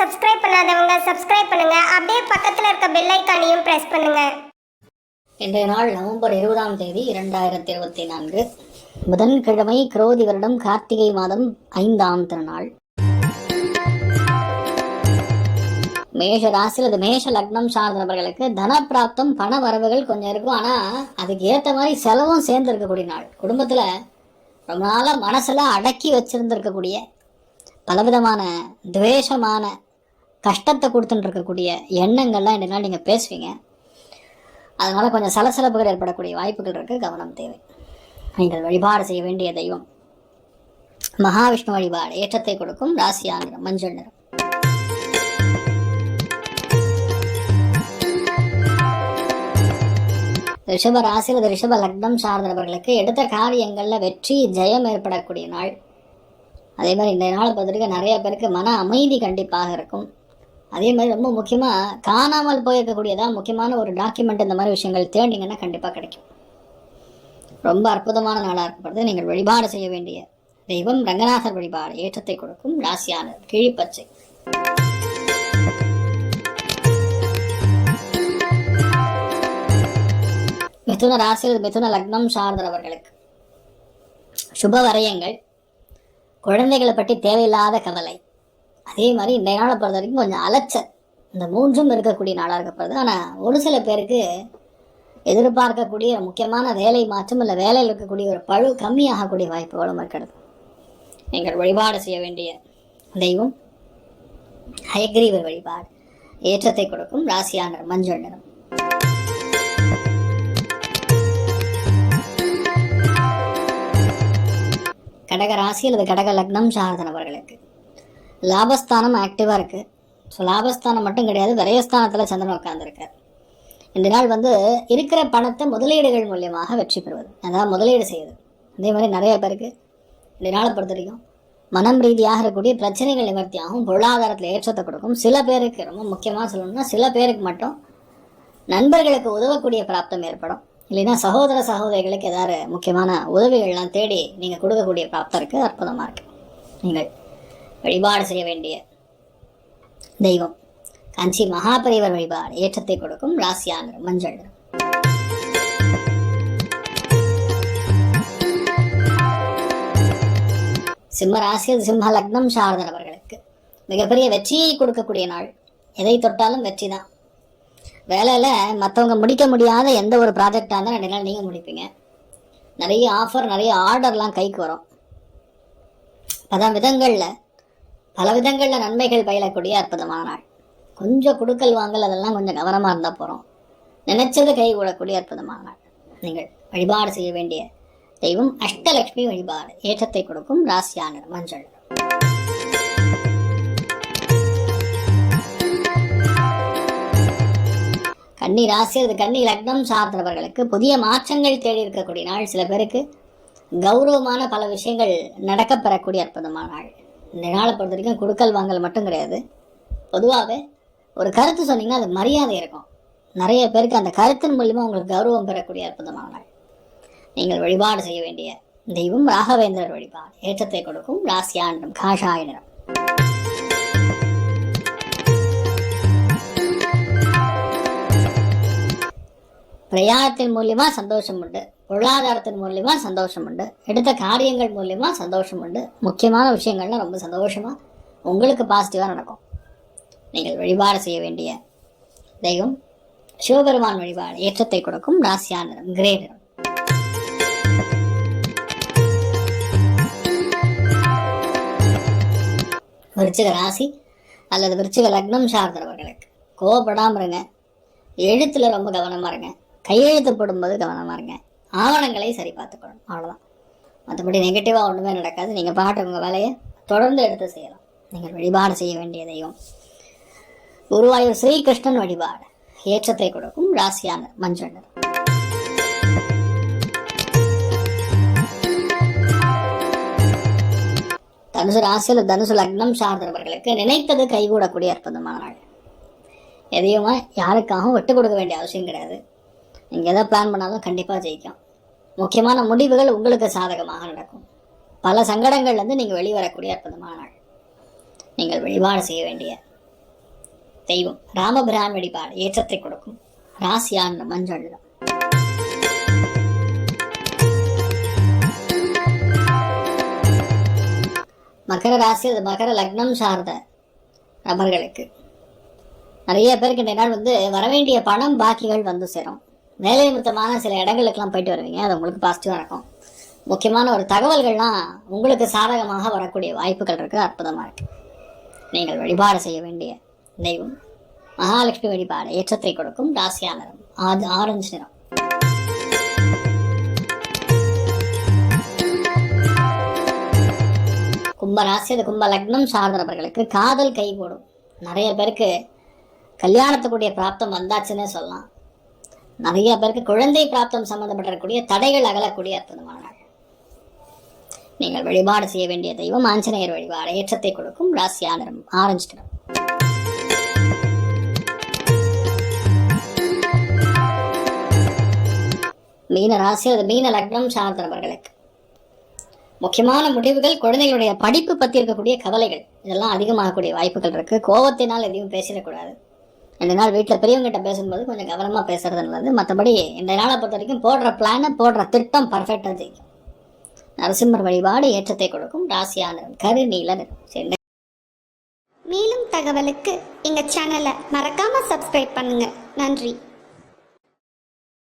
Subscribe பண்ணாதவங்க subscribe பண்ணுங்க. அப்படியே பக்கத்துல இருக்க பெல் ஐகானையும் பிரஸ் பண்ணுங்க. இன்றைய நாள் நவம்பர் 20ஆம் தேதி 2024 புதன்கிழமை, குரோதி வருடம் கார்த்திகை மாதம் 5ஆம் திருநாள். மேஷ ராசியில் அது மேஷ லக்னம் சார்ந்த நபர்களுக்கு தனப்பிராப்தம், பண வரவுகள் கொஞ்சம் இருக்கும். ஆனா அதுக்கு ஏற்ற மாதிரி செலவும் சேர்ந்து இருக்கக்கூடிய நாள். குடும்பத்துல ரொம்ப நாளா மனசுல அடக்கி வச்சிருந்திருக்கக்கூடிய பலவிதமான துவேஷமான கஷ்டத்தை கொடுத்துட்டு இருக்கக்கூடிய எண்ணங்கள்லாம் இந்த நாள் நீங்கள் பேசுவீங்க. அதனால கொஞ்சம் சலசலப்புகள் ஏற்படக்கூடிய வாய்ப்புகள் இருக்கு, கவனம் தேவை. நீங்கள் வழிபாடு செய்ய வேண்டிய தெய்வம் மகாவிஷ்ணு வழிபாடு. ஏற்றத்தை கொடுக்கும். ராசியா நிறம் மஞ்சள் நிறம். ரிஷப ராசியில் ரிஷப லக்னம் சார்ந்த நபர்களுக்கு எடுத்த காரியங்களில் வெற்றி ஜெயம் ஏற்படக்கூடிய நாள். அதே மாதிரி இந்த நாளை பொறுத்தவரைக்கும் நிறைய பேருக்கு மன அமைதி கண்டிப்பாக இருக்கும். அதே மாதிரி ரொம்ப முக்கியமாக காணாமல் போயிருக்கக்கூடியதான் முக்கியமான ஒரு டாக்குமெண்ட், இந்த மாதிரி விஷயங்கள் தேடிங்கன்னா கண்டிப்பாக கிடைக்கும். ரொம்ப அற்புதமான நாளாக இருக்கப்படுது. நீங்கள் வழிபாடு செய்ய வேண்டிய தெய்வம் ரங்கநாதர் வழிபாடு. ஏற்றத்தை கொடுக்கும். ராசியான கிழிப்பச்சை. மிதுன ராசியில் மிதுன லக்னம் சார்ந்தவர்களுக்கு சுப வரையங்கள், குழந்தைகளை பற்றி தேவையில்லாத கவலை, அதே மாதிரி இன்றைய நாளை பொறுத்த வரைக்கும் கொஞ்சம் அலைச்சல், இந்த மூன்றும் இருக்கக்கூடிய நாளாக இருக்கப்படுது. ஆனால் ஒரு சில பேருக்கு எதிர்பார்க்கக்கூடிய முக்கியமான வேலை மாற்றம் இல்லை வேலையில் இருக்கக்கூடிய ஒரு பழு கம்மியாகக்கூடிய வாய்ப்புகளும் இருக்கிறது. நீங்கள் வழிபாடு செய்ய வேண்டிய தெய்வம் ஹயக்ரீவர் வழிபாடு. ஏற்றத்தை கொடுக்கும். ராசியான மஞ்சள் நிறம். கடக ராசி அல்லது கடக லக்னம் சார்ந்த நபர்களுக்கு லாபஸ்தானம் ஆக்டிவாக இருக்குது. ஸோ லாபஸ்தானம் மட்டும் கிடையாது, விரயஸ்தானத்தில் சந்திரன் உட்கார்ந்துருக்கார். இந்த நாள் இருக்கிற பணத்தை முதலீடுகள் மூலியமாக வெற்றி பெறுவது, அதாவது முதலீடு செய்யுது. அதே மாதிரி நிறைய பேருக்கு இந்த நாளை பொறுத்த வரைக்கும் மனம் ரீதியாக இருக்கக்கூடிய பிரச்சனைகள் நிவர்த்தியாகும். பொருளாதாரத்தில் ஏற்றத்தை கொடுக்கும். சில பேருக்கு, ரொம்ப முக்கியமாக சொல்லணும்னா சில பேருக்கு மட்டும் நண்பர்களுக்கு உதவக்கூடிய பிராப்தம் ஏற்படும். இல்லைன்னா சகோதர சகோதரிகளுக்கு ஏதாவது முக்கியமான உதவிகள்லாம் தேடி நீங்கள் கொடுக்கக்கூடிய பிராப்தம் இருக்குது. அற்புதமாக இருக்குது. நீங்கள் வழிபாடு செய்ய வேண்டிய தெய்வம் காஞ்சி மகாபரிவர் வழிபாடு. ஏற்றத்தை கொடுக்கும். ராசியான மஞ்சள் நிறம். சிம்ம ராசியில் சிம்ம லக்னம் சார்ந்த நபர்களுக்கு மிகப்பெரிய வெற்றியை கொடுக்கக்கூடிய நாள். எதை தொட்டாலும் வெற்றி தான். வேலையில் மற்றவங்க முடிக்க முடியாத எந்த ஒரு ப்ராஜெக்டாக இருந்தால் 2 நாள் நீங்கள் முடிப்பீங்க. நிறைய ஆஃபர், நிறைய ஆர்டர்லாம் கைக்கு வரும். பல விதங்களில் நன்மைகள் பயிலக்கூடிய அற்புதமான நாள். கொஞ்சம் கொடுக்கல் வாங்கல் அதெல்லாம் கொஞ்சம் கவனமாக இருந்தால் போகிறோம். நினைச்சது கை கூடக்கூடிய அற்புதமான நாள். நீங்கள் வழிபாடு செய்ய வேண்டிய தெய்வம் அஷ்டலட்சுமி வழிபாடு. ஏற்றத்தை கொடுக்கும். ராசியான மஞ்சள். கன்னி ராசி அது கன்னி லக்னம் சார்ந்தவர்களுக்கு புதிய மாற்றங்கள் தேடி இருக்கக்கூடிய நாள். சில பேருக்கு கௌரவமான பல விஷயங்கள் நடக்கப்பெறக்கூடிய அற்புதமான நாள். இந்த நாளை பொறுத்த வரைக்கும் கொடுக்கல் வாங்கல் மட்டும் கிடையாது, பொதுவாகவே ஒரு கருத்து சொன்னீங்கன்னா அது மரியாதை இருக்கும். நிறைய பேருக்கு அந்த கருத்தின் மூலியமாக உங்களுக்கு கௌரவம் பெறக்கூடிய அற்புதமான நாள். நீங்கள் வழிபாடு செய்ய வேண்டிய தெய்வம் ராகவேந்திரர் வழிபாடு. ஏற்றத்தை கொடுக்கும். ராசியாண்டம் காஷாய நிறம். பிரயாணத்தின் மூலியமாக சந்தோஷம் உண்டு. பொருளாதாரத்தின் மூலியமாக சந்தோஷம் உண்டு. எடுத்த காரியங்கள் மூலியமாக சந்தோஷம் உண்டு. முக்கியமான விஷயங்கள்லாம் ரொம்ப சந்தோஷமாக உங்களுக்கு பாசிட்டிவாக நடக்கும். நீங்கள் வழிபாடு செய்ய வேண்டிய தெய்வம் சிவபெருமான் வழிபாடு. ஏற்றத்தை கொடுக்கும். ராசியான நிறம் கிரே நிறம். விருச்சிக ராசி அல்லது விருச்சிக லக்னம் சார்ந்தவர்களுக்கு கோவப்படாமல் இருங்க. எழுத்தில் ரொம்ப கவனமாக இருங்க. கையெழுத்து போடும்போது கவனமாக இருங்க. ஆவணங்களை சரி பார்த்துக்கணும். அவ்வளோதான். மற்றபடி நெகட்டிவாக ஒன்றுமே நடக்காது. நீங்கள் பாட்டு உங்கள் வேலையை தொடர்ந்து எடுத்து செய்யலாம். நீங்கள் வழிபாடு செய்ய வேண்டிய தெய்வம் குருவாயூர் ஸ்ரீகிருஷ்ணன் வழிபாடு. ஏற்றத்தை கொடுக்கும். ராசியான மஞ்சள் நிறம். தனுசு ராசியில் தனுசு லக்னம் சார்ந்தவர்களுக்கு நினைத்தது கைகூடக்கூடிய அற்புதமான நாள். எதையுமே யாருக்காகவும் விட்டு கொடுக்க வேண்டிய அவசியம் கிடையாது. நீங்கள் எதை பிளான் பண்ணாலும் கண்டிப்பாக ஜெயிக்கும். முக்கியமான முடிவுகள் உங்களுக்கு சாதகமாக நடக்கும். பல சங்கடங்கள்லேருந்து நீங்கள் வெளிவரக்கூடிய அற்புதமான நாள். நீங்கள் வழிபாடு செய்ய வேண்டிய தெய்வம் ராமபிரான் வழிபாடு ஏற்றத்தை கொடுக்கும். ராசியான மஞ்சள் நிறம். மகர ராசி அது மகர லக்னம் சார்ந்த நபர்களுக்கு நிறைய பேருக்கு இந்த நாள் வரவேண்டிய பணம் பாக்கிகள் வந்து சேரும். வேலை நிமித்தமான சில இடங்களுக்கெல்லாம் போயிட்டு வருவீங்க, அது உங்களுக்கு பாசிட்டிவாக இருக்கும். முக்கியமான ஒரு தகவல்கள்லாம் உங்களுக்கு சாதகமாக வரக்கூடிய வாய்ப்புகள் இருக்குது, அற்புதமாக இருக்குது. நீங்கள் வழிபாடு செய்ய வேண்டிய தெய்வம் மகாலட்சுமி வழிபாடு ஏற்றத்தை கொடுக்கும். ராசியான நிறம் ஆரஞ்சு நிறம். கும்ப ராசி அது கும்ப லக்னம் சார்ந்த நபர்களுக்கு காதல் கைகூடும். நிறைய பேருக்கு கல்யாணத்துக்குரிய பிராப்தம் வந்தாச்சுன்னே சொல்லலாம். நிறைய பேருக்கு குழந்தை பிராப்தம் சம்பந்தப்பட்டிருக்கக்கூடிய தடைகள் அகலக்கூடிய அற்புதமான நாள். நீங்கள் வழிபாடு செய்ய வேண்டிய தெய்வம் ஆஞ்சநேயர் வழிபாடு ஏற்றத்தை கொடுக்கும். ராசியான நிறம் ஆரஞ்சு நிறம். மீன ராசி அது மீன லக்னம் சார்ந்த நபர்களுக்கு முக்கியமான முடிவுகள், குழந்தைகளுடைய படிப்பு பற்றி இருக்கக்கூடிய கவலைகள் இதெல்லாம் அதிகமாகக்கூடிய வாய்ப்புகள் இருக்கு. கோபத்தினால் எதையும் பேசிடக்கூடாது. இந்த நாள் வீட்டில் பெரியவங்ககிட்ட பேசும்போது கொஞ்சம் கவனமாக பேசுறது நல்லது. மற்றபடி இந்த நாளை பொறுத்த வரைக்கும் போடுற பிளானை போடுற திட்டம் பர்ஃபெக்டாக ஜெயிக்கும். நரசிம்மர் வழிபாடு ஏற்றத்தை கொடுக்கும். ராசியான நிறம் கரு நீல நிறம். மேலும் தகவலுக்கு எங்கள் சேனலை மறக்காம சப்ஸ்கிரைப் பண்ணுங்க. நன்றி.